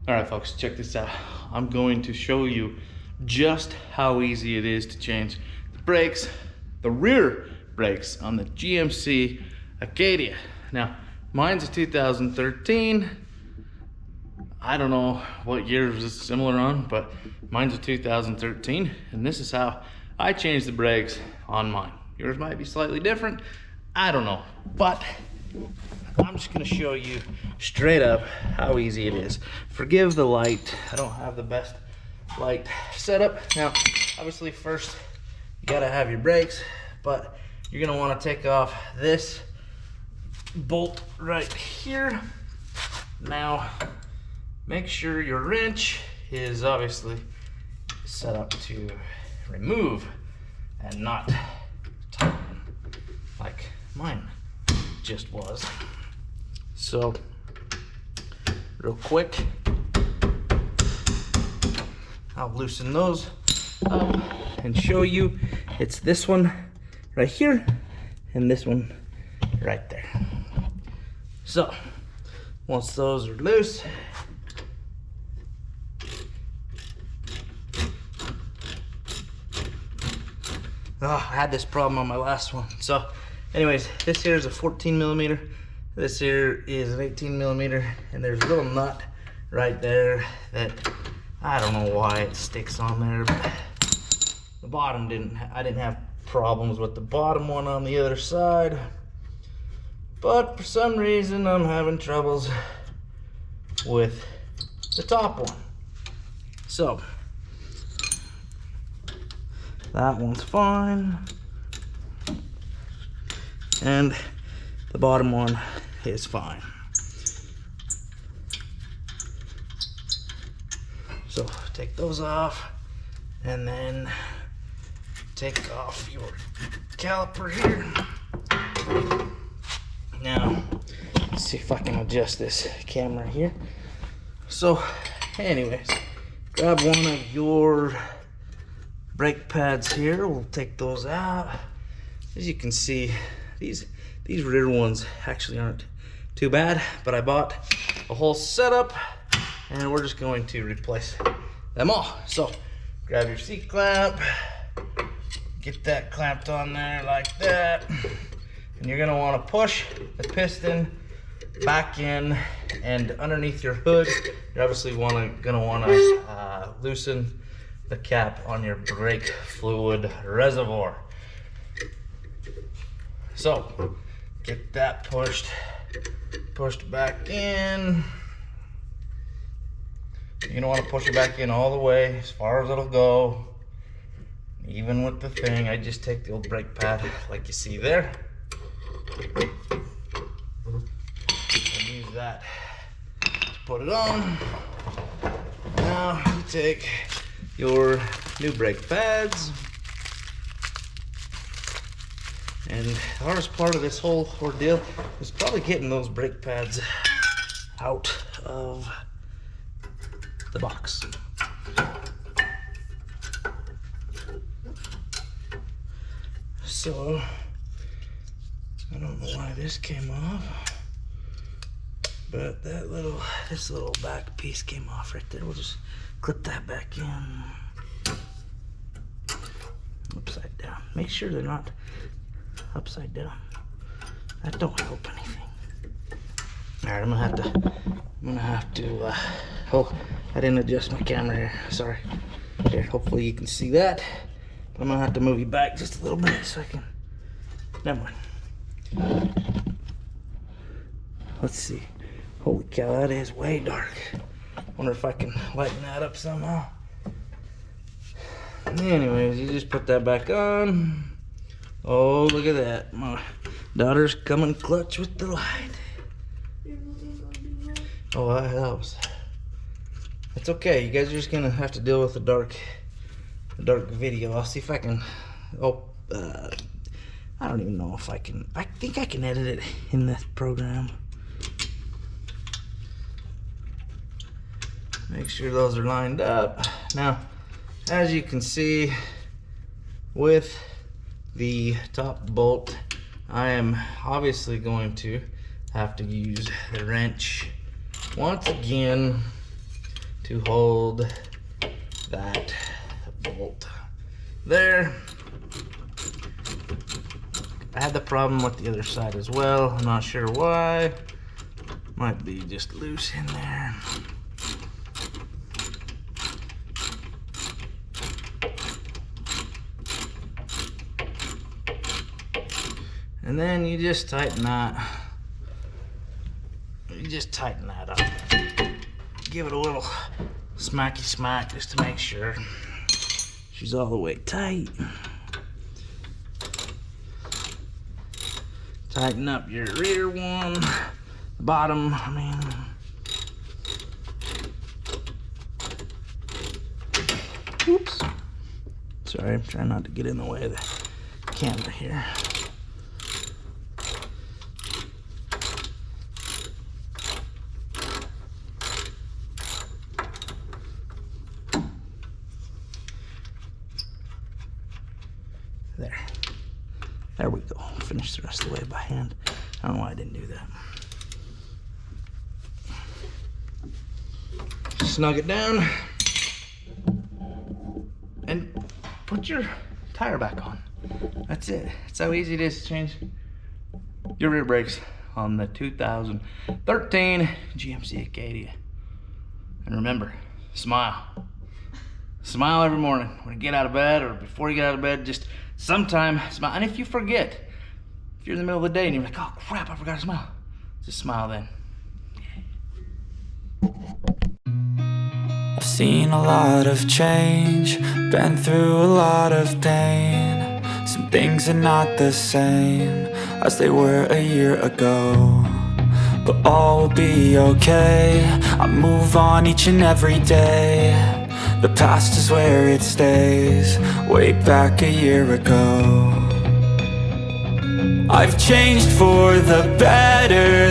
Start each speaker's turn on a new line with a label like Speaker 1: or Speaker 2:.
Speaker 1: All right, folks, check this out. I'm going to show you just how easy it is to change the brakes, the rear brakes on the GMC Acadia. Now, mine's a 2013. I don't know what year is similar on, but mine's a 2013, and this is how I changed the brakes on mine. Yours might be slightly different, I don't know, but I'm just gonna show you straight up how easy it is. Forgive the light, I don't have the best light setup. Now, obviously first, you gotta have your brakes, but you're gonna wanna take off this bolt right here. Now, make sure your wrench is obviously set up to remove and not tighten like mine just was. So, real quick, I'll loosen those up and show you. It's this one right here and this one right there. So, once those are loose, I had this problem on my last one. So anyways, this here is a 14 millimeter. This here is an 18 millimeter, and there's a little nut right there that I don't know why it sticks on there. But the bottom I didn't have problems with the bottom one on the other side, but for some reason I'm having troubles with the top one. So that one's fine, and the bottom one is fine. So take those off, and then take off your caliper here. Now, let's see if I can adjust this camera here. So, anyways, grab one of your brake pads here. We'll take those out. As you can see, these rear ones actually aren't too bad, but I bought a whole setup and we're just going to replace them all. So grab your seat clamp, get that clamped on there like that, and you're gonna want to push the piston back in and underneath your hood. You're obviously gonna want to loosen the cap on your brake fluid reservoir. So get that pushed back in. You're gonna want to push it back in all the way as far as it'll go. Even with the thing, I just take the old brake pad like you see there and use that to put it on. Now you take your new brake pads, and the hardest part of this whole ordeal is probably getting those brake pads out of the box. So I don't know why this came off, but this little back piece came off right there. We'll just clip that back in upside down. Make sure they're not upside down. That don't help anything. All right, I'm gonna have to oh, I didn't adjust my camera here, sorry. Here, hopefully you can see that. But I'm gonna have to move you back just a little bit so I can, never mind. Let's see. Holy cow, that is way dark. Wonder if I can lighten that up somehow. Anyways, you just put that back on. Oh, look at that. My daughter's coming clutch with the light. Oh, that helps. It's okay. You guys are just gonna have to deal with the dark video. I'll see if I can. Oh, I don't even know if I can. I think I can edit it in this program. Make sure those are lined up. Now, as you can see, with the top bolt, I am obviously going to have to use the wrench once again to hold that bolt there. I had the problem with the other side as well. I'm not sure why. Might be just loose in there. And then you just tighten that. You just tighten that up. Give it a little smacky smack just to make sure she's all the way tight. Tighten up your rear one, the bottom, I mean. Oops. Sorry, I'm trying not to get in the way of the camera here. There we go. Finish the rest of the way by hand. I don't know why I didn't do that. Snug it down and put your tire back on. That's it. That's how easy it is to change your rear brakes on the 2013 GMC Acadia. And remember, smile. Smile every morning when you get out of bed, or before you get out of bed. Just sometime smile. And if you forget, if you're in the middle of the day and you're like, oh crap, I forgot to smile, just smile then.
Speaker 2: I've seen a lot of change, been through a lot of pain. Some things are not the same as they were a year ago, but all will be okay. I move on each and every day. The past is where it stays, way back a year ago. I've changed for the better.